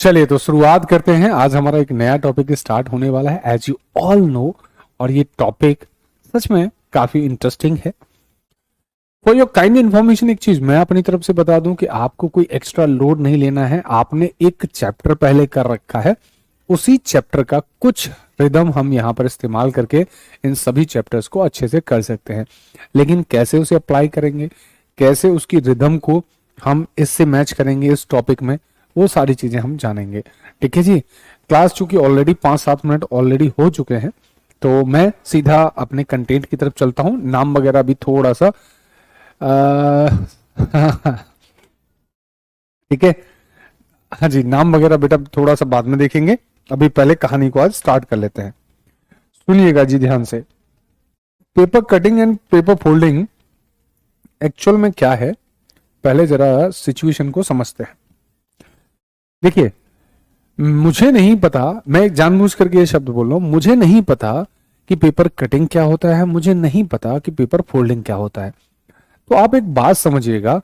चलिए तो शुरुआत करते हैं। आज हमारा एक नया टॉपिक स्टार्ट होने वाला है, एज यू ऑल नो। और ये टॉपिक सच में काफी इंटरेस्टिंग है। फॉर योर काइंड इन्फॉर्मेशन, एक चीज मैं अपनी तरफ से बता दूं कि आपको कोई एक्स्ट्रा लोड नहीं लेना है। आपने एक चैप्टर पहले कर रखा है, उसी चैप्टर का कुछ रिदम हम यहाँ पर इस्तेमाल करके इन सभी चैप्टर्स को अच्छे से कर सकते हैं। लेकिन कैसे उसे अप्लाई करेंगे, कैसे उसकी रिदम को हम इससे मैच करेंगे इस टॉपिक में, वो सारी चीजें हम जानेंगे। ठीक है जी। क्लास चूंकि ऑलरेडी 5-7 मिनट ऑलरेडी हो चुके हैं, तो मैं सीधा अपने कंटेंट की तरफ चलता हूं। नाम वगैरह भी थोड़ा सा ठीक है। हाँ जी, नाम वगैरह बेटा थोड़ा सा बाद में देखेंगे, अभी पहले कहानी को आज स्टार्ट कर लेते हैं। सुनिएगा जी ध्यान से। Paper cutting and paper folding actual में क्या है, पहले जरा सिचुएशन को समझते हैं। देखिए, मुझे नहीं पता, मैं जानबूझ करके ये शब्द बोल रहा हूं, मुझे नहीं पता कि पेपर कटिंग क्या होता है, मुझे नहीं पता कि पेपर फोल्डिंग क्या होता है। तो आप एक बात समझिएगा,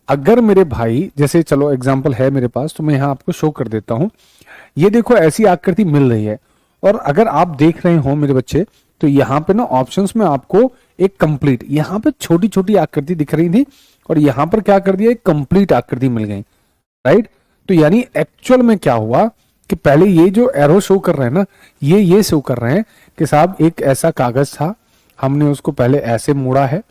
अगर मेरे भाई, जैसे चलो एग्जांपल है मेरे पास, तो मैं यहां आपको शो कर देता हूं। ये देखो ऐसी आकृति मिल रही है, और अगर आप देख रहे हो मेरे बच्चे, तो यहाँ पे ना ऑप्शंस में आपको एक कंप्लीट, यहाँ पे छोटी छोटी आकृति दिख रही थी, और यहाँ पर क्या कर दिया, एक कंप्लीट आकृति मिल गई। राइट। तो यानी एक्चुअल में क्या हुआ कि पहले ये जो एरो शो कर रहे हैं ना, ये शो कर रहे हैं कि साहब एक ऐसा कागज था, हमने उसको पहले ऐसे मोड़ा है,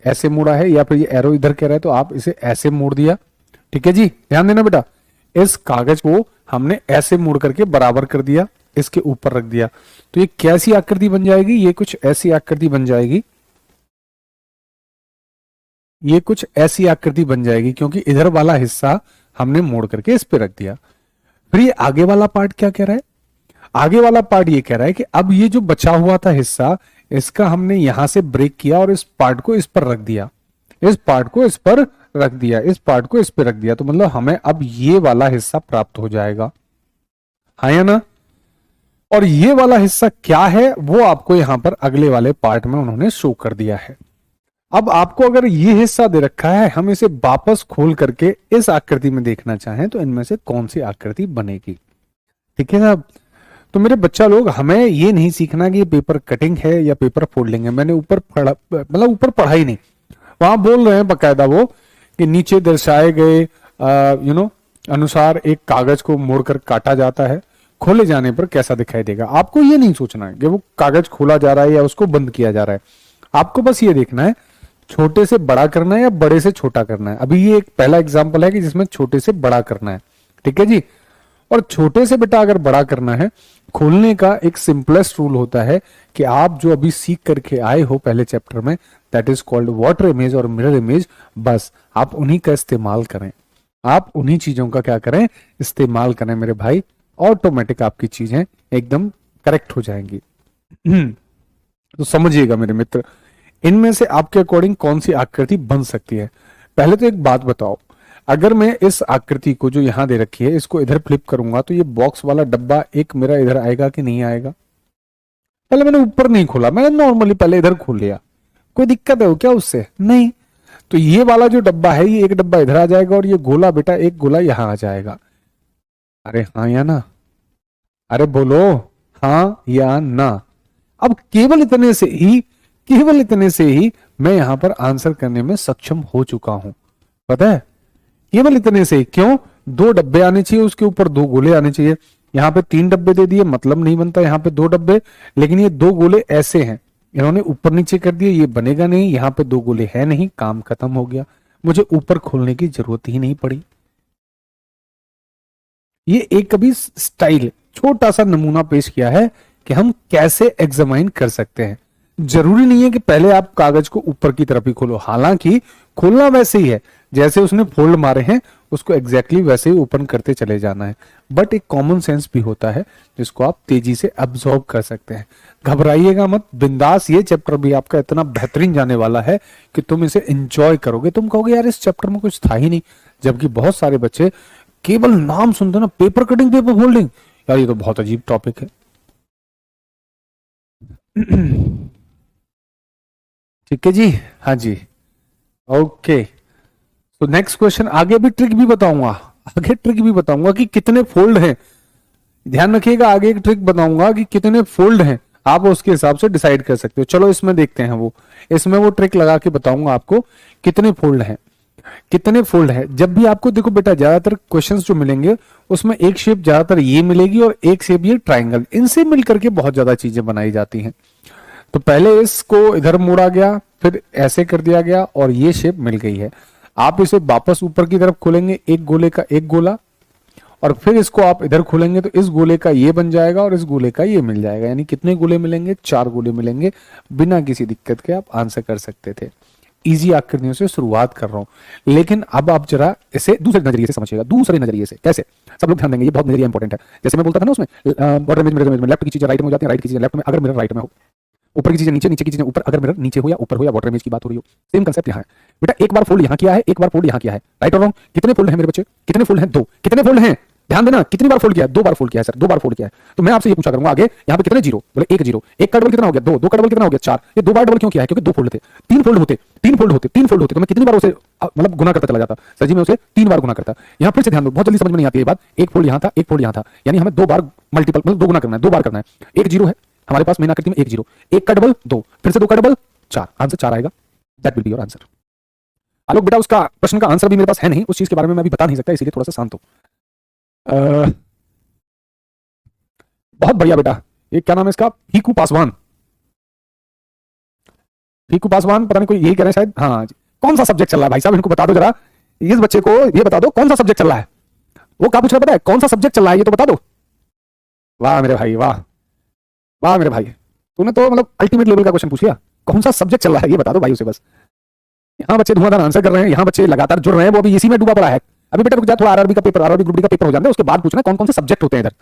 ऐसे मोड़ा है, या फिर ये एरो इधर कह रहा है तो आप इसे ऐसे मोड़ दिया। ठीक है जी, ध्यान देना बेटा। इस कागज को हमने ऐसे मोड़ करके बराबर कर दिया, इसके ऊपर रख दिया, तो ये कैसी आकृति बन जाएगी, ये कुछ ऐसी आकृति बन जाएगी, ये कुछ ऐसी आकृति बन जाएगी, क्योंकि इधर वाला हिस्सा हमने मोड़ करके इस पे रख दिया। फिर ये आगे वाला पार्ट क्या कह रहा है, आगे वाला पार्ट ये कह रहा है कि अब ये जो बचा हुआ था हिस्सा, इसका हमने यहां से ब्रेक किया और इस पार्ट को इस पर रख दिया, इस पार्ट को इस पर रख दिया, इस पार्ट को इस पे रख दिया, तो मतलब हमें अब ये वाला हिस्सा प्राप्त हो जाएगा। हाँ या ना। और ये वाला हिस्सा क्या है, वो आपको यहां पर अगले वाले पार्ट में उन्होंने शो कर दिया है। अब आपको अगर ये हिस्सा दे रखा है, हम इसे वापस खोल करके इस आकृति में देखना चाहें, तो इनमें से कौन सी आकृति बनेगी। ठीक है साहब। तो मेरे बच्चा लोग, हमें ये नहीं सीखना कि ये पेपर कटिंग है या पेपर फोल्डिंग है। मैंने ऊपर पढ़ा, मतलब ऊपर पढ़ा ही नहीं। वहां बोल रहे हैं बकायदा वो कि नीचे दर्शाए गए अनुसार एक कागज को मोड़कर काटा जाता है, खोले जाने पर कैसा दिखाई देगा। आपको ये नहीं सोचना है कि वो कागज खोला जा रहा है या उसको बंद किया जा रहा है। आपको बस ये देखना है छोटे से बड़ा करना है या बड़े से छोटा करना है। अभी ये एक पहला एग्जांपल है कि जिसमें छोटे से बड़ा करना है। ठीक है जी। और छोटे से बेटा अगर बड़ा करना है, खोलने का एक सिंपलेस्ट रूल होता है कि आप जो अभी सीख करके आए हो पहले चैप्टर में, that is called water image और मिरर इमेज, बस आप उन्हीं का इस्तेमाल करें, आप उन्हीं चीजों का क्या करें, इस्तेमाल करें मेरे भाई। ऑटोमेटिक आपकी चीजें एकदम करेक्ट हो जाएंगी। तो समझिएगा मेरे मित्र, इनमें से आपके अकॉर्डिंग कौन सी आकृति बन सकती है। पहले तो एक बात बताओ, अगर मैं इस आकृति को जो यहां दे रखी है, इसको इधर फ्लिप करूंगा, तो ये बॉक्स वाला डब्बा एक मेरा इधर आएगा कि नहीं आएगा। पहले मैंने ऊपर नहीं खोला, मैंने नॉर्मली पहले इधर खोल लिया, कोई दिक्कत है क्या उससे, नहीं। तो ये वाला जो डब्बा है, ये एक डब्बा इधर आ जाएगा, और ये गोला बेटा एक गोला यहां आ जाएगा। अरे हाँ या ना, अरे बोलो हाँ या ना। अब केवल इतने से ही, केवल इतने से ही मैं यहां पर आंसर करने में सक्षम हो चुका हूं। पता है, केवल इतने से। क्यों, 2 डब्बे आने चाहिए, उसके ऊपर 2 गोले आने चाहिए। यहां पे 3 डब्बे दे दिए, मतलब नहीं बनता यहां पे 2 डब्बे, लेकिन ये 2 गोले ऐसे हैं, इन्होंने ऊपर नीचे कर दिए, ये बनेगा नहीं। यहां पे 2 गोले है नहीं, काम खत्म हो गया, मुझे ऊपर खोलने की जरूरत ही नहीं पड़ी। ये एक कभी स्टाइल, छोटा सा नमूना पेश किया है कि हम कैसे एग्जामाइन कर सकते हैं। जरूरी नहीं है कि पहले आप कागज को ऊपर की तरफ ही खोलो, हालांकि खोलना वैसे ही है जैसे उसने फोल्ड मारे हैं, उसको एग्जैक्टली वैसे ही ओपन करते चले जाना है। बट एक कॉमन सेंस भी होता है जिसको आप तेजी से अब्सॉर्ब कर सकते हैं। घबराइएगा मत, बिंदास। ये चैप्टर भी आपका इतना बेहतरीन जाने वाला है कि तुम इसे एंजॉय करोगे। तुम कहोगे यार इस चैप्टर में कुछ था ही नहीं, जबकि बहुत सारे बच्चे केवल नाम सुनते ना, पेपर कटिंग पेपर फोल्डिंग, यार ये तो बहुत अजीब टॉपिक है। ठीक है जी, हाँ जी, ओके। तो नेक्स्ट क्वेश्चन, आगे भी ट्रिक भी बताऊंगा, आगे ट्रिक भी बताऊंगा कि कितने फोल्ड हैं, ध्यान रखिएगा, आगे एक ट्रिक बताऊंगा कि कितने फोल्ड हैं, आप उसके हिसाब से डिसाइड कर सकते हो। चलो इसमें देखते हैं, वो इसमें वो ट्रिक लगा के बताऊंगा आपको कितने फोल्ड हैं, कितने फोल्ड है। जब भी आपको देखो बेटा ज्यादातर क्वेश्चंस जो मिलेंगे उसमें एक शेप ज्यादातर ये मिलेगी और एक शेप ये ट्राइंगल, इनसे मिलकर के बहुत ज्यादा चीजें बनाई जाती हैं। तो पहले इसको इधर मोड़ा गया, फिर ऐसे कर दिया गया और ये शेप मिल गई है। आप इसे वापस ऊपर की तरफ खोलेंगे, एक गोले का एक गोला, और फिर इसको आप इधर खोलेंगे तो इस गोले का ये बन जाएगा और इस गोले का ये मिल जाएगा। यानी कितने गोले मिलेंगे, 4 गोले मिलेंगे। बिना किसी दिक्कत के आप आंसर कर सकते थे। इजी आकृतियों से शुरुआत कर रहा हूं, लेकिन अब आप जरा इसे दूसरे नजरिए से समझिएगा। दूसरे नजरिए से कैसे, सब लोग ध्यान देंगे, ये बहुत नजरिया इंपॉर्टेंट है। जैसे मैं बोलता था ना उसमें, बॉर्डर इमेज मिरर इमेज में लेफ्ट की चीजें राइट में हो जाती है, राइट की चीजें लेफ्ट में। अगर मिरर राइट में हो, ऊपर की चीजें नीचे, नीचे की चीजें ऊपर, अगर मिरर नीचे हो या ऊपर हो या वाटर इमेज की बात हो रही हो, सेम कंसेप्ट यहाँ है बेटा। एक बार फोल्ड यहाँ किया है, एक बार फोल्ड यहाँ किया है, राइट और रॉन्ग। कितने फोल्ड है मेरे बच्चे, कितने फोल्ड हैं, 2। कितने फोल्ड हैं, ध्यान देना, कितनी बार फोल्ड किया है, 2 बार फोल्ड किया है सर, 2 बार फोल्ड किया है। तो मैं आपसे ये पूछा करूंगा आगे, यहाँ पे कितने जीरो, बोले 1 जीरो, एक का डबल कितना हो गया 2, 2 का डबल कितना हो गया 4। ये 2 बार डबल क्यों किया है, क्योंकि 2 फोल्ड थे। 3 फोल्ड होते, 3 फोल्ड होते, 3 फोल्ड होते, तो मैं कितनी बार उसे मतलब गुना करता चला जाता सर जी, मैं उसे 3 बार गुना करता। यहाँ फिर से ध्यान दो, बहुत जल्दी समझ में नहीं आती है बात। एक फोल्ड यहाँ था, एक फोल्ड यहाँ था, यानी हमें 2 बार मल्टीपल मतलब 2 गुना करना है, 2 बार करना है। 1 जीरो है हमारे पास मेन आकृति में, 1 जीरो, 1 का डबल 2, फिर से 2 का डबल 4, आंसर 4 आएगा। That will be your answer. Alok बेटा उसका प्रश्न का आंसर भी मेरे पास है नहीं, उस चीज के बारे में मैं अभी बता नहीं सकता, इसीलिए थोड़ा सा शांत हो। बहुत बढ़िया बेटा, ये क्या नाम है इसका, फीकू पासवान। फीकू पासवान, पता नहीं कोई यही कह रहे हैं शायद। हाँ जी, कौन सा सब्जेक्ट चल रहा है भाई साहब, इनको बता दो जरा, इस बच्चे को ये बता दो कौन सा सब्जेक्ट चल रहा है। वो क्या पूछ रहा है पता है, कौन सा सब्जेक्ट चल रहा है ये तो बता दो। वाह मेरे भाई, वाह वाह मेरे भाई, तूने तो मतलब अल्टीमेट लेवल का क्वेश्चन पूछ लिया। कौन सा सब्जेक्ट चल रहा है ये बता दो भाई उसे बस। यहाँ बच्चे धुआंधार आंसर कर रहे हैं, यहाँ बच्चे लगातार जुड़ रहे हैं, वो अभी इसी में डूबा पड़ा है। अभी बेटा रुक जा, थोड़ा आरआरबी का पेपर, आरआरबी ग्रुप डी का पेपर हो जाता है, उसके बाद पूछना कौन कौन से सब्जेक्ट होते हैं इधर।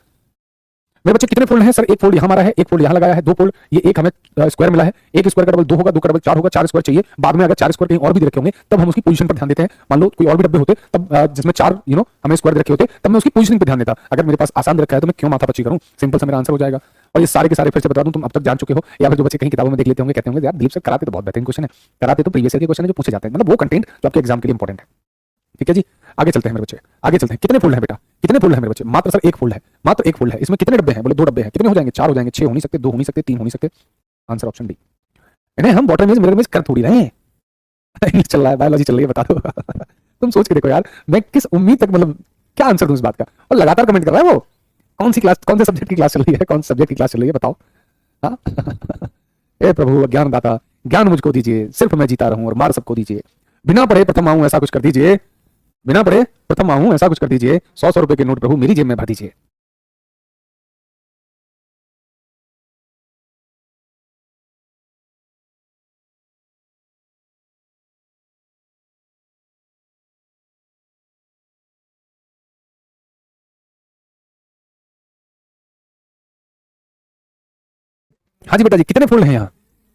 मेरे बच्चे कितने फोल्ड हैं सर, एक फोल्ड यहाँ मारा है, एक फोल्ड यहाँ लगाया है, 2 फोल्ड, ये एक हमें स्क्वायर मिला है, एक स्क्वायर का डबल 2 होगा, 2 का डबल 4 होगा, 4 स्क्वायर चाहिए। बाद में अगर 4 स्क्वायर कहीं और भी रखे होंगे तब हम उसकी पोजीशन पर ध्यान देते हैं। मान लो कोई और भी डब्बे होते तब जिसमें 4 हमें स्क्वायर रखे होते तब मैं उसकी पोजीशनिंग पर ध्यान देता। अगर मेरे पास आसान रखा है तो मैं क्यों माथापच्ची करूं, सिंपल सा मेरा आंसर हो जाएगा। और ये सारे के सारे फिर से बता दूं, तुम अब तक जान चुके हो, या फिर जो बच्चे कहीं किताबों में देख लेते होंगे कहते होंगे यार दिलीप सर कराते तो बहुत बेहतरीन क्वेश्चन है, कराते तो प्रीवियस ईयर के क्वेश्चन है जो पूछे जाते हैं, मतलब वो कंटेंट जो आपके एग्जाम के लिए इंपॉर्टेंट है। ठीक है जी, आगे चलते हैं मेरे बच्चे, आगे चलते हैं। कितने फोल्ड है बेटा, कितने फोल्ड है मेरे बच्चे, मात्र सर एक फोल्ड है, मात्र एक फोल्ड है। इसमें कितने डब्बे हैं, बोले 2 डब्बे हैं, कितने हो जाएंगे, 4 हो जाएंगे, 6 हो नहीं सकते, 2 हो नहीं सकते, 3 हो नहीं सकते। Answer option D. इन्हें हम वाटर इमेज मिरर इमेज कर थोड़ी रहे हैं। इंग्लिश चल रहा है, बायोलॉजी चल रही है, बता दो। तुम सोच के देखो यार, मैं किस उम्मीद तक मतलब क्या आंसर दूं इस बात का। और लगातार कमेंट कर रहा है वो, कौन सी क्लास, कौन से सब्जेक्ट की क्लास चल रही है, कौन से सब्जेक्ट की क्लास चल रही है बताओ। हाँ ए प्रभु ज्ञान दाता, ज्ञान मुझको दीजिए, सिर्फ मैं जीता रहूं और मार सबको दीजिए। बिना पढ़े प्रथम आऊं ऐसा कुछ कर दीजिए, बिना पढ़े प्रथम आऊं ऐसा कुछ कर दीजिए, 100 रुपए के नोट प्रभु मेरी जेब में भर दीजिए। हाँ जी बेटा जी, कितने फोल्ड हैं यहाँ,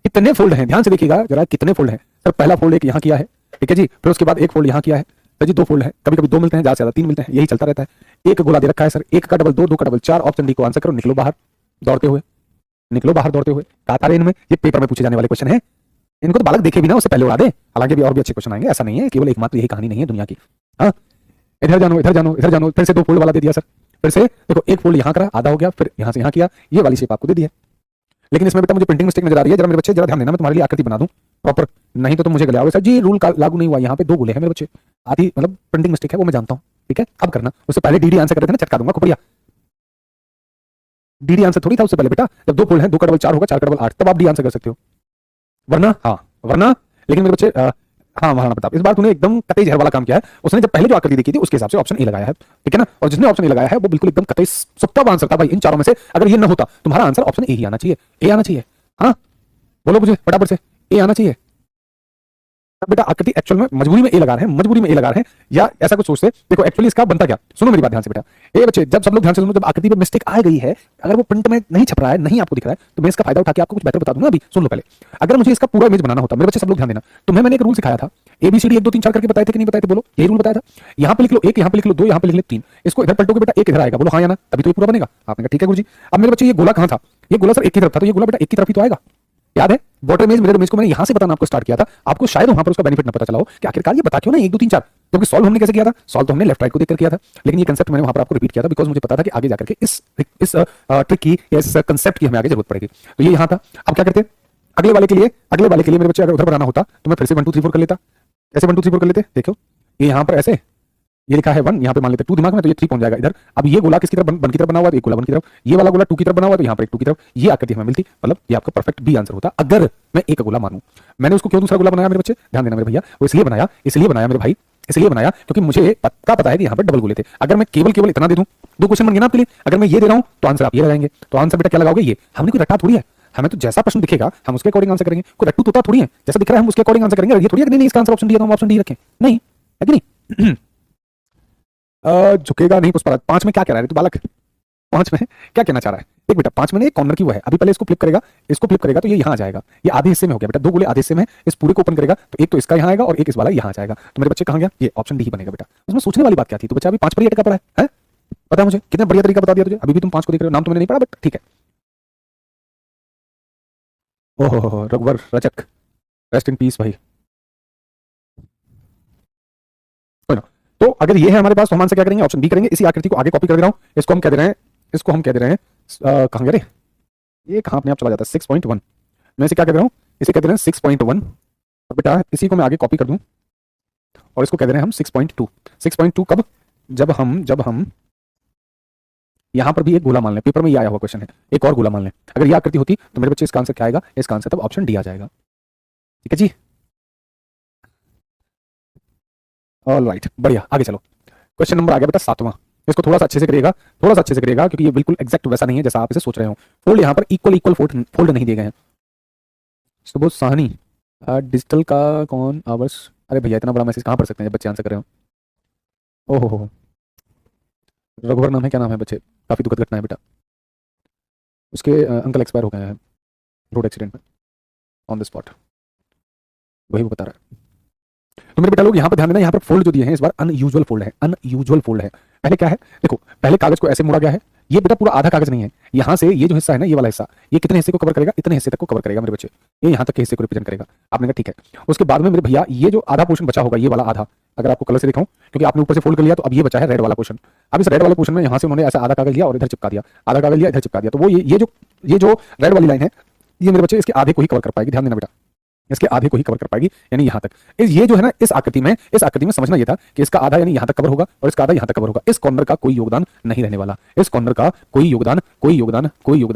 कितने फोल्ड हैं, ध्यान से देखिएगा जरा, कितने फोल्ड हैं सर। पहला फोल्ड एक यहाँ किया है, ठीक है जी, फिर उसके बाद एक फोल्ड यहाँ किया है सर जी, 2 फोल्ड है, कभी कभी 2 मिलते हैं, ज्यादा से ज्यादा 3 मिलते हैं, यही चलता रहता है। एक गोला दे रखा है सर, एक का डबल 2, 2 का डबल 4, ऑप्शन डी को आंसर करो, निकलो बाहर दौड़ते हुए, निकलो बाहर दौड़ते हुए। कहा था इनमें ये पेपर में पूछे जाने वाले क्वेश्चन है, इनको तो बालक देखे भी ना उससे पहले उड़ा दे। हालांकि भी और भी अच्छे क्वेश्चन आएंगे, ऐसा नहीं है केवल एकमात्र यही कहानी नहीं है दुनिया की। हाँ इधर जानो, इधर जानो, इधर जानो, फिर से 2 फोल्ड वाला दे दिया सर, फिर से देखो एक फोल्ड यहाँ करा, आधा हो गया, फिर यहाँ से यहाँ किया, ये वाली शेप आपको दे दी है। लेकिन इसमें बेटा मुझे प्रिंटिंग मिस्टेक नजर आ रही है, जरा मेरे बच्चे जरा ध्यान देना, मैं तुम्हारे लिए आकृति बना दूं प्रॉपर, नहीं तो तुम मुझे गलाओगे सर जी रूल लागू नहीं हुआ, यहाँ पे 2 गोले हैं मेरे बच्चे, आधी मतलब प्रिंटिंग मिस्टेक है वो मैं जानता हूँ। ठीक है, अब करना, उससे पहले डीडी आंसर कर देते ना, चटका दूंगा खोपड़िया। डीडी आंसर थोड़ी था उससे पहले बेटा, जब 2 फोल्ड है, 2 का डबल 4 होगा, 4 का डबल 8, तब आप डी आंसर कर सकते हो, वरना हाँ वरना। लेकिन मेरे बच्चे हाँ महाराणा प्रताप, इस बार तूने एकदम कतई जहर वाला काम किया है। उसने जब पहले जो आकृति देखी थी उसके हिसाब से ऑप्शन ए लगाया है, ठीक है ना, और जिसने ऑप्शन ए लगाया है वो बिल्कुल एकदम कतई सुप्तव आंसर था भाई। इन चारों में से अगर ये न होता, तुम्हारा आंसर ऑप्शन ए ही आना चाहिए, ए आना चाहिए। हाँ बोलो मुझे फटाफट से, ए आना चाहिए। बेटा आकृति एक्चुअल में मजबूरी में ए लगा रहे हैं, मजबूरी में ए लगा रहे हैं, या ऐसा कुछ सोचते। देखो एक्चुअली इसका बनता क्या, सुनो मेरी बात ध्यान से बेटा, ए बच्चे जब सब लोग ध्यान से सुनो, जब आकृति पे मिस्टेक आ गई है, अगर वो प्रिंट में नहीं छप रहा है, नहीं आपको दिख रहा है, तो मैं इसका फायदा उठा के आपको कुछ बेहतर बता दूंगा। अभी सुन लो पहले, अगर मुझे इसका पूरा इमेज बनाना होता, मेरे बच्चे सब लोग ध्यान देना, तुम्हें मैंने एक रूल सिखाया था, ABCD 1 2 3 4 करके बताए थे कि नहीं बताए थे, बोलो यही रूल बताया था। यहाँ पे लिख लो 1, यहाँ पे लिख लो 2, यहाँ पे लिख लो 3, इसको इधर पलटोगे बेटा 1 इधर आएगा, बोलो हाँ या ना, तभी तो ये पूरा बनेगा। आपने कहा ठीक है गुरुजी। अब मेरे बच्चे ये गोला कहाँ था, ये गोला सर एक की तरफ था, तो ये गोला बेटा एक की तरफ ही तो आएगा, याद है बॉटम इमेज मिरर इमेज को मैंने यहां से बताना आपको स्टार्ट किया था, आपको शायद वहां पर उसका बेनिफिट ना पता चला हो कि आखिरकार ये बता क्यों ना 1 2 3 4, क्योंकि सॉल्व हमने कैसे किया था, सॉल्व तो हमने लेफ्ट राइट को देखकर किया था, लेकिन ये कंसेप्ट मैंने वहां पर आपको रिपीट किया था बिकॉज मुझे पता था कि आगे जाकर के इस ट्रिक की, इस कंसेप्ट की हमें आगे जरूरत पड़ेगी। तो ये यहां था। अब क्या करते, अगले वाले के लिए मेरे बच्चे अगर उधर बनाना होता तो मैं फिर से 1 2 3 4 कर लेता। ऐसे 1 2 3 4 कर लेते, देखो ये यहां पर ऐसे, ये लिखा है 1, यहाँ पे मान लेते 2 दिमाग में, तो ये 3 पहुंच जाएगा इधर। अब ये गोला किसकी तरफ, 1 की तरफ बना हुआ है, तो ये गोला 1 की तरफ, ये वाला गोला 2 की तरफ बना हुआ है, तो यहाँ पर एक 2 की तरफ, ये आकृति हमें मिलती, मतलब ये आपका परफेक्ट बी आंसर होता अगर मैं एक गोला मानूं। मैंने उसको क्यों दूसरा गोला बनाया मेरे बच्चे, ध्यान देना मेरे भैया, वो इसलिए बनाया मेरे भाई, इसलिए बनाया क्योंकि मुझे पता है कि यहाँ पर डबल गोले थे। अगर मैं केवल इतना दे दूं, 2 क्वेश्चन बन गए ना आपके लिए, अगर मैं ये दे रहा हूं तो आंसर आप ये लगाएंगे, तो आंसर बेटा क्या लगाओगे, ये। हमने कोई रट्टा थोड़ी है, हमें तो जैसा प्रश्न दिखेगा हम उसके अकॉर्डिंग आंसर करेंगे, कोई रट्टू तोता थोड़ी है, जैसा दिख रहा है हम उसके अकॉर्डिंग आंसर करेंगे। ये थोड़ी है कि नहीं इसका आंसर ऑप्शन डी है तो हम ऑप्शन डी रखें, नहीं है कि नहीं। झुकेगा नहीं पुष्पराज। 5 में क्या कह रहा है तू बालक, 5 में क्या कहना चाह रहा है, देख बेटा 5 में एक कॉर्नर की वो है, अभी पहले इसको फ्लिप करेगा तो ये यहां आ जाएगा, ये आधे हिस्से में हो गया बेटा, 2 गोले आधे हिस्से में, इस पूरे को ओपन करेगा तो एक तो इसका यहां आएगा और एक इस वाला यहां आ जाएगा, तो मेरे बच्चे कहां गया, ये ऑप्शन डी ही बनेगा बेटा। उसमें सोचने वाली बात क्या थी, तो बच्चा अभी 5 पर ही अटका पड़ा है, पता है मुझे कितना बढ़िया तरीका बता दिया तुझे, अभी भी तुम 5 को देख रहे हो, नाम तो मैंने नहीं पढ़ा बट ठीक है। ओहो रघुवर रचक, रेस्ट इन पीस भाई। तो अगर ये है हमारे पास तो हम आंसर क्या करेंगे, ऑप्शन बी करेंगे। इसी आकृति को आगे कॉपी कर दे रहा हूं, इसको हम कह दे रहे हैं, कहां गए रे, ये कहां अपने आप चला जाता है, 6.1, मैं इसे क्या कह दे रहा हूं, इसे कह दे रहे हैं 6.1, और बेटा इसी को मैं आगे कॉपी कर दूं और इसको कह दे रहे हैं हम 6.2। 6.2 कब, जब हम यहां पर भी एक गोला मान लें, पेपर में ये आया हुआ क्वेश्चन है, एक और गोला मान लें, अगर ये आकृति होती तो मेरे बच्चे इसका आंसर क्या आएगा, इसका आंसर तब ऑप्शन डी आ जाएगा, ठीक है जी। ऑलराइट बढ़िया, आगे चलो। क्वेश्चन नंबर आ गया बेटा 7वां, इसको थोड़ा सा अच्छे से करिएगा, क्योंकि ये बिल्कुल एग्जैक्ट वैसा नहीं है जैसा आप इसे सोच रहे हो। फोल्ड यहाँ पर इक्वल फोल्ड नहीं दिए गए हैं। सुबोध साहनी, डिजिटल का कौन आवर्स, अरे भैया इतना बड़ा मैसेज कहाँ पढ़ सकते हैं जब बच्चे आंसर कर रहे हो। ओहो रघुवर नाम है, क्या नाम है बच्चे, काफी दुखद घटना है बेटा, उसके अंकल एक्सपायर हो गए हैं रोड एक्सीडेंट में ऑन द स्पॉट, वही वो बता रहा है। तो मेरे बेटा लोग यहाँ पर ध्यान देना, यहाँ पर फोल्ड जो दिए हैं इस बार अनयूजुअल फोल्ड है। पहले क्या है देखो, पहले कागज को ऐसे मोड़ा गया है, ये बेटा पूरा आधा कागज नहीं है, यहाँ से ये जो हिस्सा है ना, ये वाला हिस्सा, ये कितने हिस्से को कवर करेगा, इतने हिस्से तक को कवर करेगा मेरे बच्चे, ये यहाँ तक के हिस्से को रिप्रेजेंट करेगा। आपने कहा ठीक है, उसके बाद में मेरे भैया ये जो आधा पोर्शन बचा होगा, ये वाला आधा, अगर आपको कलर से दिखाऊं क्योंकि आपने ऊपर से फोल्ड कर लिया, तो अब ये बचा है रेड वाला पोर्शन। अब इस रेड वाले पोर्शन में यहाँ से उन्होंने ऐसा आधा कागज लिया और इधर चिपका दिया, आधा कागज लिया इधर चिपका दिया, तो वो ये जो रेड वाली लाइन है, ये मेरे बच्चे इसके आधे को ही कवर कर पाएगी, ध्यान देना बेटा, इसके आधे को ही कवर कर पाएगी, यानी यहां तक। ये जो है ना, इस आकृति में समझना ये था कि इसका आधा यानी यहां तक कवर होगा और इसका आधा यहां तक कवर होगा, इस कॉर्नर का कोई योगदान नहीं रहने वाला, इस कॉर्नर का कोई योगदान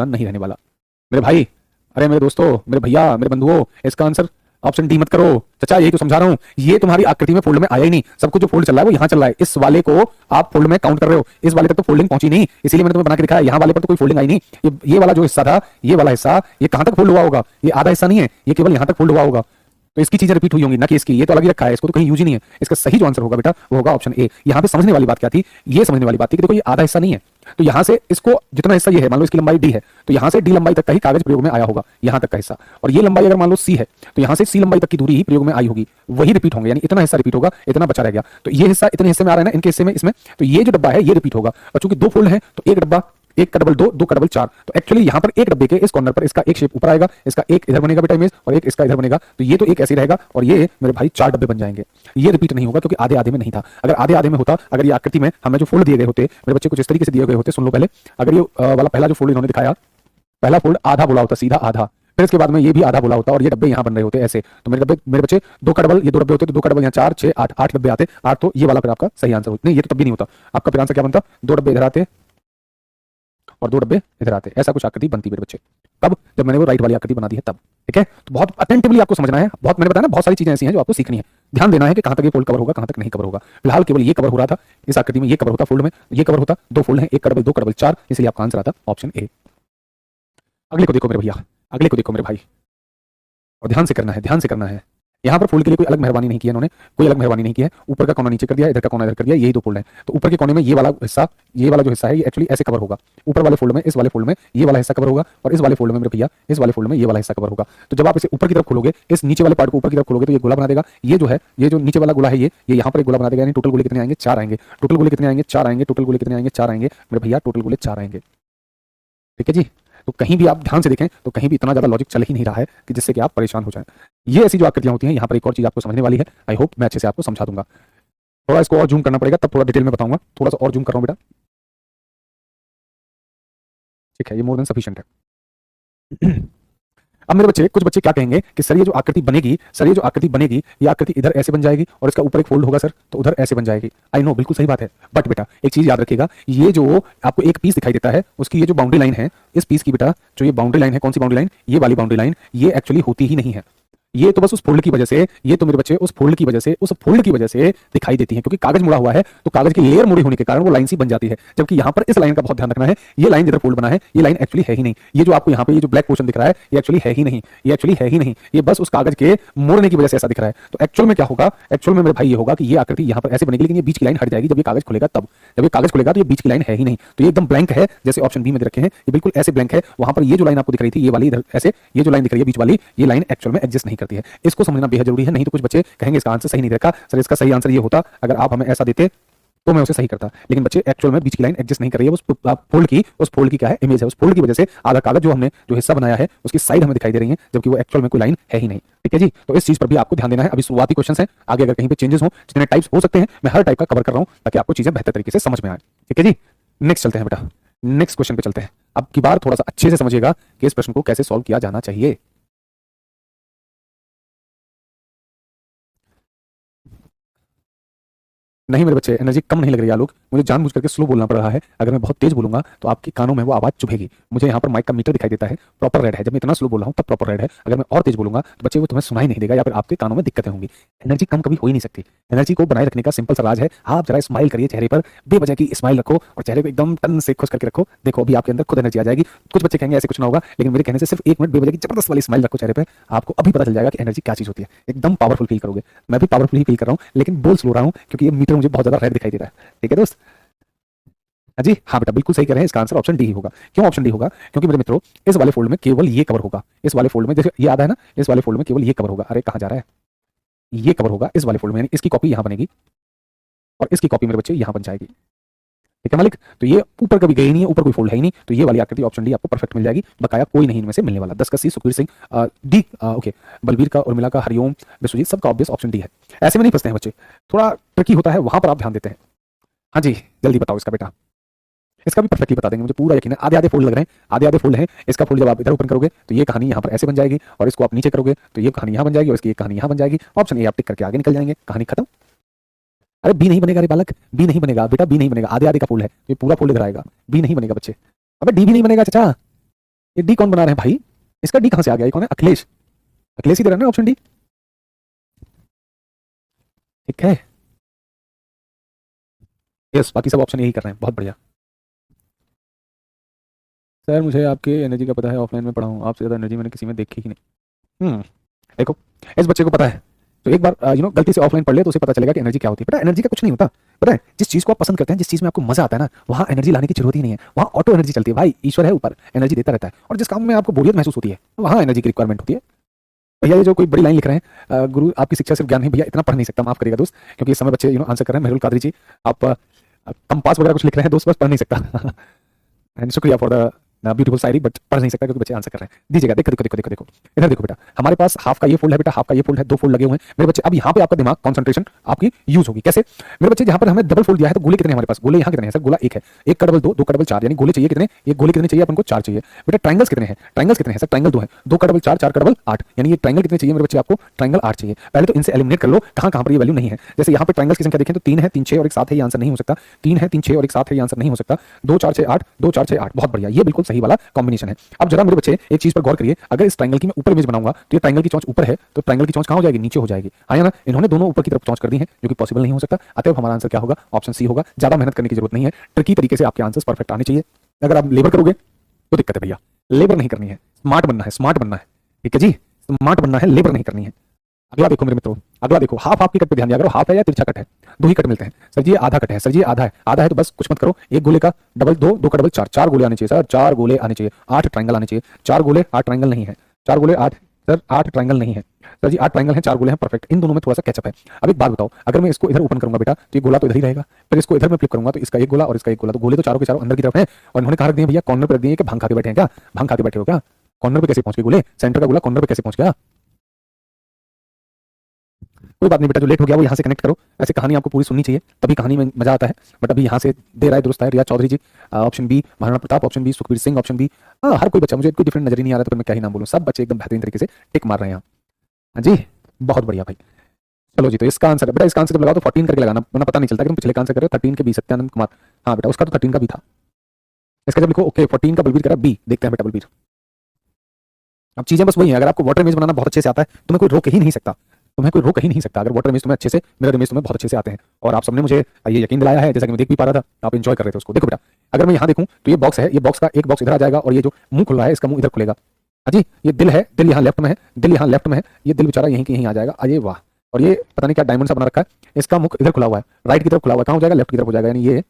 नहीं रहने वाला मेरे भाई। अरे मेरे दोस्तों, मेरे भैया, मेरे बंधुओं, इसका आंसर ऑप्शन डी मत करो चाचा, यही तो समझा रहा हूं, ये तुम्हारी आकृति में फोल्ड में आया ही नहीं, सब कुछ जो फोल्ड चल रहा है वो यहां चल रहा है, इस वाले को आप फोल्ड में काउंट कर रहे हो, इस वाले तक तो फोल्डिंग पहुंची नहीं, इसीलिए मैंने तुम्हें बना के दिखाया, यहां वाले पर तो कोई फोल्डिंग आई नहीं। ये वाला जो हिस्सा था, ये वाला हिस्सा, ये कहां तक फोल्ड हुआ होगा, ये आधा हिस्सा नहीं है, ये केवल यहां तक फोल्ड हुआ होगा, तो इसकी चीजें रिपीट हुई होंगी ना कि इसकी, ये तो अलग ही रखा है, इसको तो कहीं यूज ही नहीं है। इसका सही जो आंसर होगा बेटा वो होगा ऑप्शन ए। यहां पे समझने वाली बात क्या थी, ये समझने वाली बात थी कि देखो ये आधा हिस्सा नहीं है, तो यहां से इसको जितना हिस्सा ये है, मान लो इसकी लंबाई डी है, तो यहां से डी लंबाई तक का ही कागज प्रयोग में आया होगा, यहां तक का हिस्सा, और ये लंबाई अगर मान लो सी है, तो यहां से सी लंबाई तक की दूरी ही प्रयोग में आई होगी, वही रिपीट होंगे, यानी इतना हिस्सा रिपीट होगा, इतना बचा रह गया, तो ये हिस्सा इतने हिस्से में आ रहा है ना, इनके हिस्से में, इसमें, तो ये जो डब्बा है ये रिपीट होगा, और चूंकि 2 फोल्ड है तो एक डब्बा, एक का डबल 2, 2 का डबल 4, तो एक्चुअली यहां पर एक डब्बे के इस कॉर्नर पर इसका एक शेप ऊपर आएगा, इसका एक इधर बनेगा बेटा इमेज, और एक इसका इधर बनेगा, तो ये तो एक ऐसे रहेगा, और ये मेरे भाई 4 डब्बे बन जाएंगे। ये रिपीट नहीं होगा क्योंकि आधे आधे में नहीं था, अगर आधे आधे में होता, अगर ये आकृति में हमें जो फोल्ड दिए गए होते, मेरे बच्चे कुछ इस तरीके से दिए गए होते, सुन लो पहले, अगर ये वाला पहला जो फोल्ड इन्होंने दिखाया, पहला फोल्ड आधा बोला होता, सीधा आधा, फिर इसके बाद में ये भी आधा बोला होता और ये डब्बे यहां बन रहे होते ऐसे, तो मेरे बच्चे 2 का डबल, ये 2 डब्बे होते, तो 2 का डबल यहां 4 6 8 डब्बे आते, 8, तो ये वाला फिर आपका सही आंसर होता। नहीं, ये तो तब भी नहीं होता, आपका फिर आंसर क्या बनता, 2 डब्बे इधर आते और 2 डब्बे इधर आते, ऐसा कुछ आकृति बनती मेरे बच्चे, तब जब मैंने वो राइट वाली आकृति बना दी है तब, ठीक है। तो बहुत अटेंटिवली आपको समझना है, बहुत मैंने बताया ना, बहुत सारी चीजें ऐसी हैं जो आपको सीखनी है, ध्यान देना है कि कहां तक ये फोल्ड कवर होगा, कहां तक नहीं कवर होगा। फिलहाल केवल ये कवर हो रहा था, इस आकृति में ये कवर होता, फोल्ड में ये कवर होता, 2 फोल्ड है, 1 का डबल 2 का डबल 4, इसलिए आपका आंसर आता ऑप्शन ए। अगले को देखो मेरे भैया, अगले को देखो मेरे भाई, और ध्यान से करना है। यहाँ पर फोल्ड के लिए कोई अलग मेहरबानी नहीं की है इन्होंने, कोई अलग मेहरबानी नहीं की है, ऊपर का कोना नीचे कर दिया, इधर का कोना इधर कर दिया, यही 2 फोल्ड है, तो ऊपर के कोने में ये वाला हिस्सा, ये वाला जो हिस्सा है ये एक्चुअली ऐसे कवर होगा, ऊपर वाले फोल्ड में, इस वाले फोल्ड में ये वाला हिस्सा कवर होगा, और इस वाले फोल्ड में मेरे भैया, इस वाले फोल्ड में ये वाला हिस्सा कवर होगा। तो जब आप इसे ऊपर की तरफ खोलोगे, इस नीचे वाले पार्ट को ऊपर की तरफ खोलोगे, तो ये गोला बना देगा, ये जो है, ये जो नीचे वाला गोला है, ये यहाँ पर एक गोला बना देगा, यानी टोटल गोले कितने आएंगे, 4 आएंगे, टोटल गोले कितने आएंगे, 4 आएंगे, टोटल गोले कितने आएंगे, 4 आएंगे मेरे भैया, टोटल गोले 4 आएंगे, ठीक है जी। तो कहीं भी आप ध्यान से देखें तो कहीं भी इतना ज्यादा लॉजिक चल ही नहीं रहा है कि जिससे कि आप परेशान हो जाएं। ये ऐसी जो आकृतियां होती हैं, यहाँ पर एक और चीज आपको समझने वाली है, आई होप मैं अच्छे से आपको समझा दूंगा। थोड़ा इसको और जूम करना पड़ेगा, तब थोड़ा डिटेल में बताऊंगा। थोड़ा सा और जूम कर रहा हूं बेटा, ठीक है, ये मोर देन सफिशिएंट है। अब मेरे बच्चे, कुछ बच्चे क्या कहेंगे कि सर ये जो आकृति बनेगी, सर ये जो आकृति बनेगी, ये आकृति इधर ऐसे बन जाएगी और इसका ऊपर एक फोल्ड होगा सर, तो उधर ऐसे बन जाएगी। आई नो, बिल्कुल सही बात है, बट बेटा एक चीज याद रखिएगा, ये जो आपको एक पीस दिखाई देता है, उसकी ये जो बाउंड्री लाइन है, इस पीस की बेटा जो ये बाउंड्री लाइन है, कौन सी बाउंड्री लाइन, ये वाली बाउंड्री लाइन, ये एक्चुअली होती ही नहीं है। ये तो बस उस फोल्ड की वजह से, ये तो मेरे बच्चे उस फोल्ड की वजह से, उस फोल्ड की वजह से दिखाई देती है, क्योंकि कागज मुड़ा हुआ है तो कागज की लेयर मुड़ी होने के कारण वो लाइन सी बन जाती है। जबकि यहां पर इस लाइन का बहुत ध्यान रखना है, ये लाइन जिधर फोल्ड बना है, ये लाइन एक्चुअली है ही नहीं। ये जो आपको यहाँ पे ये जो ब्लैक पोर्शन दिख रहा है, ये एक्चुअली है ही नहीं, ये एक्चुअली है ही नहीं, ये बस उस कागज के मोड़ने की वजह से ऐसा दिख रहा है। तो एक्चुअल में क्या होगा, एक्चुअल में मेरे भाई ये होगा कि ये आकृति यहाँ पर ऐसे बनेगी, लेकिन ये बीच की लाइन हट जाएगी जब ये कागज खुलेगा तब। जब ये कागज खुलेगा तो ये बीच की लाइन है ही नहीं, तो ये एकदम ब्लैंक है, जैसे ऑप्शन बी में रखे हैं, ये बिल्कुल ऐसे ब्लैंक है। वहां पर ये जो लाइन आपको दिख रही थी, ये वाली इधर ऐसे, ये जो लाइन दिख रही है बीच वाली, ये लाइन एक्चुअल में एग्जिस्ट नहीं करती है। इसको समझना बेहद जरूरी है, नहीं तो कुछ बच्चे कहेंगे इसका आंसर सही नहीं देखा सर, इसका सही आंसर ये होता, अगर आप हमें ऐसा देते तो मैं उसे सही करता। लेकिन बच्चे एक्चुअल में बीच की लाइन एग्जिस्ट नहीं कर रही है, उस फोल्ड की क्या है, इमेज है, उस फोल्ड की वजह से आधा कागज जो हमने जो हिस्सा बनाया है उसकी साइड हमें दिखाई दे रही है, जबकि वो एक्चुअल में कोई लाइन है ही नहीं। ठीक है जी, तो इस चीज पर भी आपको ध्यान देना है। अभी शुरुआती क्वेश्चन है, आगे अगर कहीं पे चेंजेस हो, जितने टाइप्स हो सकते हैं मैं हर टाइप का कवर कर रहा हूं ताकि आपको चीजें बेहतर तरीके से समझ में आए। ठीक है जी, नेक्स्ट चलते हैं बेटा, नेक्स्ट क्वेश्चन पे चलते हैं। अब की बार थोड़ा सा अच्छे से समझिएगा कि इस प्रश्न को कैसे सॉल्व किया जाना चाहिए। नहीं मेरे बच्चे, एनर्जी कम नहीं लग रही है आलोक, मुझे जानबूझ करके स्लो बोलना पड़ रहा है। अगर मैं बहुत तेज बोलूंगा तो आपके कानों में वो आवाज चुभेगी। मुझे यहाँ पर माइक का मीटर दिखाई देता है, प्रॉपर रेड है, जब मैं इतना स्लो बोल रहा हूँ तब प्रॉपर रेड है। अगर मैं और तेज बोलूंगा तो बच्चे वो तुम्हें सुनाई नहीं देगा या फिर आपके कानों में दिक्कतें होंगी। एनर्जी कम कभी हो ही नहीं सकती। एनर्जी को बनाए रखने का सिंपल सा राज है, आप जरा स्माइल करिए, चेहरे पर बेवजह की स्माइल रखो और चेहरे को एकदम टन से खुश करके रखो। देखो अभी आपके अंदर खुद एनर्जी आ जाएगी। कुछ बच्चे कहेंगे ऐसे कुछ ना होगा, लेकिन मेरे कहने से सिर्फ 1 मिनट बेवजह की जबरदस्त वाली स्माइल रखो चेहरे पर, आपको अभी पता चल जाएगा कि एनर्जी क्या चीज होती है। एकदम पावरफुल फील करोगे। मैं भी पावरफुल ही फील कर रहा हूँ, लेकिन बोल स्लो रहा हूँ क्योंकि ये मीटर मुझे बहुत ज्यादा रेड दिखाई दे रहा है। ठीक है दोस्त, जी हाँ बेटा बिल्कुल सही कह रहे हैं, इसका आंसर ऑप्शन डी ही होगा। क्यों ऑप्शन डी होगा, क्योंकि मेरे मित्रों इस वाले फोल्ड में केवल ये कवर होगा। इस वाले फोल्ड में जैसे ये आधा है ना, इस वाले फोल्ड में केवल ये कवर होगा। अरे कहाँ जा रहा है, ये कवर होगा इस वाले फोल्ड में, यानी इसकी कॉपी यहाँ बनेगी और इसकी कॉपी मेरे बच्चे यहाँ बन जाएगी। ठीक है मालिक, तो ये ऊपर कभी गई नहीं है, ऊपर कोई फोल्ड है ही नहीं, तो ये वाली आकृति ऑप्शन डी आपको परफेक्ट मिल जाएगी। बकाया कोई नहीं इनमें से मिलने वाला। 10 का सी, सुखबीर सिंह डी, ओके, बलबीर का, उर्मिला का, हरिओम, विश्वजीत, सबका ऑब्वियस ऑप्शन डी है। ऐसे में नहीं फंसते हैं बच्चे, थोड़ा ट्रिकी होता है, वहां पर आप ध्यान देते हैं। हाँ जी जल्दी बताओ इसका बेटा, इसका भी परफेक्टली बता देंगे, मुझे पूरा यकीन है। आधे आधे फोल्ड लग रहे हैं, आधे आधे फोल्ड हैं। इसका फोल्ड जब आप इधर ओपन करोगे तो ये कहानी यहाँ पर ऐसे बन जाएगी, और इसको आप नीचे करोगे तो ये कहानी यहाँ बन जाएगी, और इसकी ये कहानी यहाँ बन जाएगी। ऑप्शन ए आप टिक करके आगे निकल जाएंगे, कहानी खत्म। अरे बी नहीं बनेगा रे बालक, बी नहीं बनेगा बेटा, बी नहीं बनेगा। आधे आधे का फोल्ड है, ये पूरा फोल्ड इधर आएगा, बी नहीं बनेगा बच्चे। अबे डी भी नहीं बनेगा चाचा, ये डी कौन बना रहे हैं भाई, इसका डी कहां से आ गया, ये कौन है, अखिलेश, अखिलेश ही दे रहा है ना ऑप्शन डी। ठीक है यस, बाकी सब ऑप्शन यही कर रहे हैं, बहुत बढ़िया। सर मुझे आपके एनर्जी का पता है, ऑफलाइन में पढ़ा हूँ, आपसे ज़्यादा एनर्जी मैंने किसी में देखी ही नहीं। देखो इस बच्चे को पता है, तो एक बार गलती से ऑफलाइन पढ़ ले तो उसे पता चलेगा कि एनर्जी क्या होती है। बेटा एनर्जी का कुछ नहीं होता, पता है जिस चीज को आप पसंद करते हैं, जिस चीज में आपको मजा आता है ना, वहाँ एनर्जी लाने की जरूरत ही नहीं है, वहाँ ऑटो एनर्जी चलती है। भाई ईश्वर है ऊपर, एनर्जी देता रहता है। और जिस काम में आपको बोरियत महसूस होती है वहाँ एनर्जी की रिक्वायरमेंट होती है। भैया ये जो कोई बड़ी लाइन लिख रहे हैं, गुरु आपकी शिक्षा सिर्फ ज्ञान नहीं, भैया इतना पढ़ नहीं सकता, माफ करिएगा दोस्त, क्योंकि इस समय बच्चे आंसर कर रहे हैं। मेहुल कादरी जी आप कंपास वगैरह कुछ लिख रहे हैं दोस्त, बस पढ़ नहीं सकता। एंड शुक्रिया for the beautiful Shayari, but पढ़ नहीं सकता क्योंकि बच्चे आंसर कर रहे हैं। दीजिएगा, देखो देखो देखो देखो देखो इधर देखो बेटा, हमारे पास हाफ का ये फोल्ड है बेटा, हाफ का ये फोल्ड है, 2 फोल्ड लगे हुए हैं मेरे बच्चे। अब यहाँ पे आपका दिमाग कंसंट्रेशन आपकी यूज होगी कैसे मेरे बच्चे, जहाँ पर हमें डबल फोल्ड दिया है तो गोले कितने हमारे पास, गोले यहाँ कितने हैं सर, गोला 1 है, 1 का डबल 2, 2 का डबल 4, यानी गोले चाहिए कितने, एक गोले कितने चाहिए अपन को, 4 चाहिए बेटा। ट्रायंगल्स कितने हैं, ट्रायंगल्स कितने हैं सर, ट्रायंगल 2 है, 2 का डबल 4, 4 का डबल 8, यानी ये ट्रायंगल कितने चाहिए मेरे बच्चे आपको, ट्रायंगल 8 चाहिए। पहले तो इनसे एलिमिनेट कर लो, कहाँ कहाँ पर ये वैल्यू नहीं है। जैसे यहाँ पे ट्रायंगल्स की संख्या देखें तो 3 है, 3 6 और 1 7 है, ये आंसर नहीं हो सकता। 3 है, 3 6 और 1 7 है, ये आंसर नहीं हो सकता। 2 4 6 8, 2 4 6 8, बहुत बढ़िया, ये बिल्कुल सही वाला कॉम्बिनेशन है। अब जरा मेरे बच्चे एक चीज पर गौर करिए, अगर इस ट्रायंगल की मैं ऊपर इमेज बनाऊंगा तो ये ट्रायंगल की चोंच ऊपर है, तो ट्रायंगल की चोंच कहां हो जाएगी, नीचे हो जाएगी। आया ना, इन्होंने दोनों ऊपर की तरफ चोंच कर दी है, जो कि पॉसिबल नहीं हो सकता। अतः हमारा आंसर क्या होगा, ऑप्शन सी होगा। ज्यादा मेहनत करने की जरूरत नहीं है, ट्रिकी तरीके से आपके आंसर्स परफेक्ट आने चाहिए। अगर आप लेबर करोगे तो दिक्कत है भैया, लेबर नहीं करनी है, स्मार्ट बनना है, स्मार्ट बनना है। ठीक है जी, स्मार्ट बनना है, लेबर नहीं करनी है। अगला देखो मेरे मित्रों, अगला देखो, हाफ हाफ की कट पे ध्यान दिया करो, हाफ है या तिरछा कट है, 2 ही कट मिलते हैं। सर जी ये आधा कट है, सर जी ये आधा है, आधा है तो बस कुछ मत करो, एक गोले का डबल 2, 2 का डबल 4, 4 गोले आने चाहिए सर, 4 गोले आने चाहिए, 8 ट्रायंगल आने चाहिए। 4 गोले 8 ट्रायंगल नहीं है, 4 गोले 8 सर 8 ट्रायंगल नहीं है। सर जी 8 ट्रायंगल हैं, 4 गोले हैं, परफेक्ट। इन दोनों में थोड़ा सा कैचअप है। अब एक बात बताओ, अगर मैं इसको इधर ओपन करूंगा बेटा तो ये गोला तो इधर ही रहेगा, फिर इसको इधर मैं फ्लिप करूंगा तो इसका एक गोला और इसका एक गोला, तो गोले तो चारों के चारों अंदर की तरफ हैं। और इन्होंने कहा रख दिए भैया कॉर्नर पर रख दिए कि भांग खा के बैठे हैं क्या? भांग खा के बैठे हो क्या? कॉर्नर पे कैसे पहुंच गए गोले? सेंटर का गोला कॉर्नर पे कैसे पहुंच गया? कोई बात नहीं बेटा, जो लेट हो गया वो यहाँ से कनेक्ट करो। ऐसे कहानी आपको पूरी सुननी चाहिए, तभी कहानी में मजा आता है। बट अभी यहाँ से दे रहा है दुरुस्त है Riya Chaudhary ji, option B Maharana Pratap, option B Sukhbir Singh, option B हर कोई बच्चा, मुझे कोई डिफरेंट नजर ही नहीं आ रहा, तो मैं क्या ही नाम बोलूं, सब बच्चे एकदम बेहतरीन तरीके से टिक मार रहे हैं यहाँ। हाँ जी, बहुत बढ़िया भाई। चलो जी, तो इसका आंसर बेटा, इसका आंसर जब लगाओ तो 14 करके लगाना, वरना पता नहीं चलता कि तुम पिछले का आंसर कर रहे हो। 13 के बी सत्यानंद कुमार, हाँ बेटा उसका तो 13 का भी था। इसका जब लिखो ओके 14 का बलबीर करा बी, देखते हैं बेटा बलबीर। अब चीजें बस वही है, अगर आपको वाटर इमेज बनाना बहुत अच्छे से आता है तुम्हें कोई रोक ही नहीं सकता, तुम्हें कोई रोक ही नहीं सकता। अगर वाटर इमेज तुम्हें अच्छे से, मिरर इमेज तुम्हें बहुत अच्छे से आते हैं, और आप सबने मुझे ये यकीन दिलाया है, जैसा कि मैं देख भी पा रहा था, आप एंजॉय कर रहे थे उसको। देखो बेटा, अगर मैं यहाँ देखूं तो ये बॉक्स है, ये बॉक्स का एक बॉक्स इधर आ जाएगा और ये जो मुंह खुल रहा है इसका मुंह इधर खुलेगा। हाँ जी, ये दिल है, दिल यहाँ लेफ्ट में है, दिल यहाँ लेफ्ट में है, ये दिल बेचारा यहीं के यहीं आ जाएगा। अरे वाह, और ये पता नहीं क्या डायमंड सा बना रखा है, इसका मुख इधर खुला हुआ है, राइट की तरफ खुला हुआ है, कहाँ हो जाएगा? लेफ्ट की तरफ हो जाएगा, यानी ये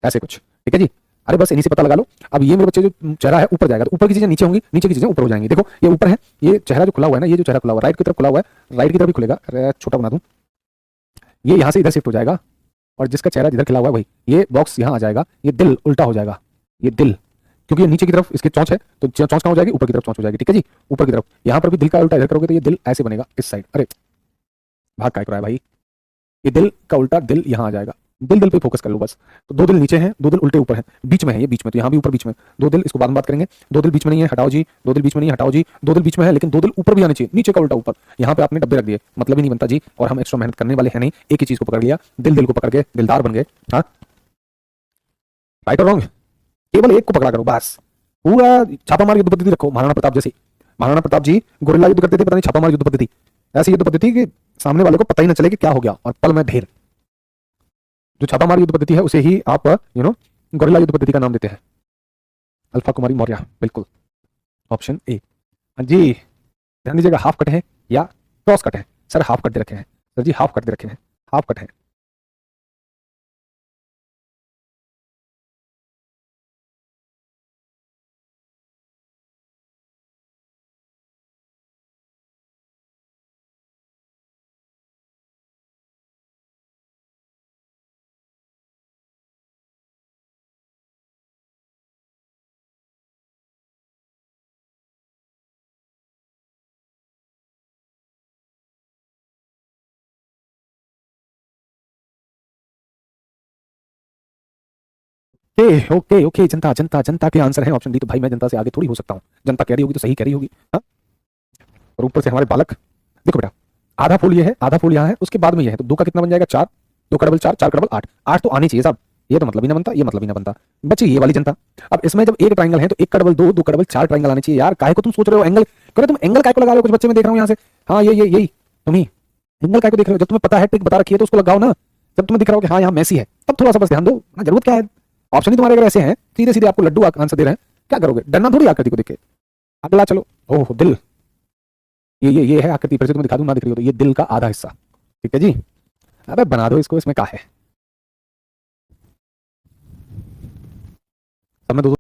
ऐसे कुछ, ठीक है जी। अरे बस इन्हीं से पता लगा लो। अब ये मेरे बच्चे जो चेहरा है ऊपर जाएगा, तो ऊपर की चीजें नीचे होंगी, नीचे की चीजें ऊपर हो जाएंगी। देखो ये ऊपर है, ये चेहरा जो खुला हुआ है ना, ये जो चेहरा खुला हुआ है राइट की तरफ खुला हुआ है, राइट की तरफ भी खुलेगा। अरे छोटा बना दूं, ये यहाँ से इधर शिफ्ट हो जाएगा, और जिसका चेहरा जिधर खिला हुआ है वही, ये बॉक्स यहाँ आ जाएगा, ये दिल उल्टा हो जाएगा, ये दिल, क्योंकि ये नीचे की तरफ इसकी चौंच है, तो चौंच कहाँ हो जाएगी? ऊपर की तरफ चौंच हो जाएगी, ठीक है जी, ऊपर की तरफ। यहाँ पर भी दिल का उल्टा इधर करोगे तो ये दिल ऐसे बनेगा इस साइड। अरे भाग काय है भाई, ये दिल का उल्टा दिल यहाँ आ जाएगा। दिल दिल पे फोकस कर लो बस। तो 2 दिल नीचे हैं, 2 दिल उल्टे ऊपर हैं, बीच में है ये, बीच में, तो यहाँ भी ऊपर बीच में 2 दिल, इसको बाद में बात करेंगे। 2 दिल बीच में नहीं है, हटाओ जी, 2 दिल बीच में नहीं है, हटाओ जी, 2 दिल बीच में है, लेकिन 2 दिल ऊपर भी आने चाहिए, नीचे का उल्टा ऊपर। यहाँ पे आपने डब्बे रख दिए, मतलब ही नहीं बनता जी, और हम एक्स्ट्रा मेहनत करने वाले हैं नहीं, एक ही चीज को पकड़ लिया, दिल दिल को पकड़ के दिलदार बन गए। हाँ राइट और रॉन्ग, केवल एक को पकड़ा करो बस। पूरा छापामार युद्ध पद्धति रखो, महाराणा प्रताप जैसी। महाराणा प्रताप जी गोरिल्ला युद्ध करते थे, पता नहीं छापामार युद्ध पद्धति, ऐसी युद्ध पद्धति कि सामने वाले को पता ही ना चले कि क्या हो गया, और पल में ढेर। जो छापामार युद्ध पद्धति है उसे ही आप गोरिल्ला युद्ध पद्धति का नाम देते हैं। अल्फा कुमारी मौर्य, बिल्कुल ऑप्शन ए। हाँ जी, ध्यान दीजिएगा, हाफ कट है या क्रॉस कट है? सर हाफ कट दे रखे हैं, सर जी हाफ कट दे रखे हैं, हाफ कट है। ओके ओके ओके, जनता जनता जनता के आंसर है ऑप्शन डी। तो भाई मैं जनता से आगे थोड़ी हो सकता हूँ, जनता कह रही होगी तो सही कह रही होगी। हाँ, और ऊपर से हमारे बालक। देखो बेटा, आधा फूल ये है, आधा फूल यहाँ है, उसके बाद में ये है, तो 2 का कितना बन जाएगा? 4, 2 का डबल 4, 4 का डबल 8, 8 तो आनी चाहिए साहब, ये तो मतलब ही ना बनता, ये मतलब ही ना बनता। बच्चे ये वाली जनता। अब इसमें जब एक ट्राइंगल है तो 1 का डबल 2, 2 का डबल 4 ट्राइंगल आने चाहिए यार। काहे को तुम सोच रहे हो एंगल, करे तुम एंगल काय को लगा रहे हो? कुछ बच्चे में देख रहा हूँ यहाँ से, हाँ ये यही तुम ही एंगल काय को देख रहे हो? जब तुम्हें पता है ट्रिक बता रखी है तो उसको लगाओ ना। जब तुम्हें दिख रहा हो कि हाँ यहाँ मैसी है, तब थोड़ा सा बस ध्यान दो ना, जरूरत क्या है? ऑप्शन ही तुम्हारे अगर ऐसे हैं, सीधे सीधे आपको लड्डू आंसर दे रहे हैं, क्या करोगे? डरना थोड़ी आकृति को देख के। अगला चलो, ओह दिल, ये है आकृति, फिर से तुम्हें दिखा दूं, ना दिख रही हो तो ये दिल का आधा हिस्सा, ठीक है जी। अबे बना दो इसको, इसमें क्या है? सबने दो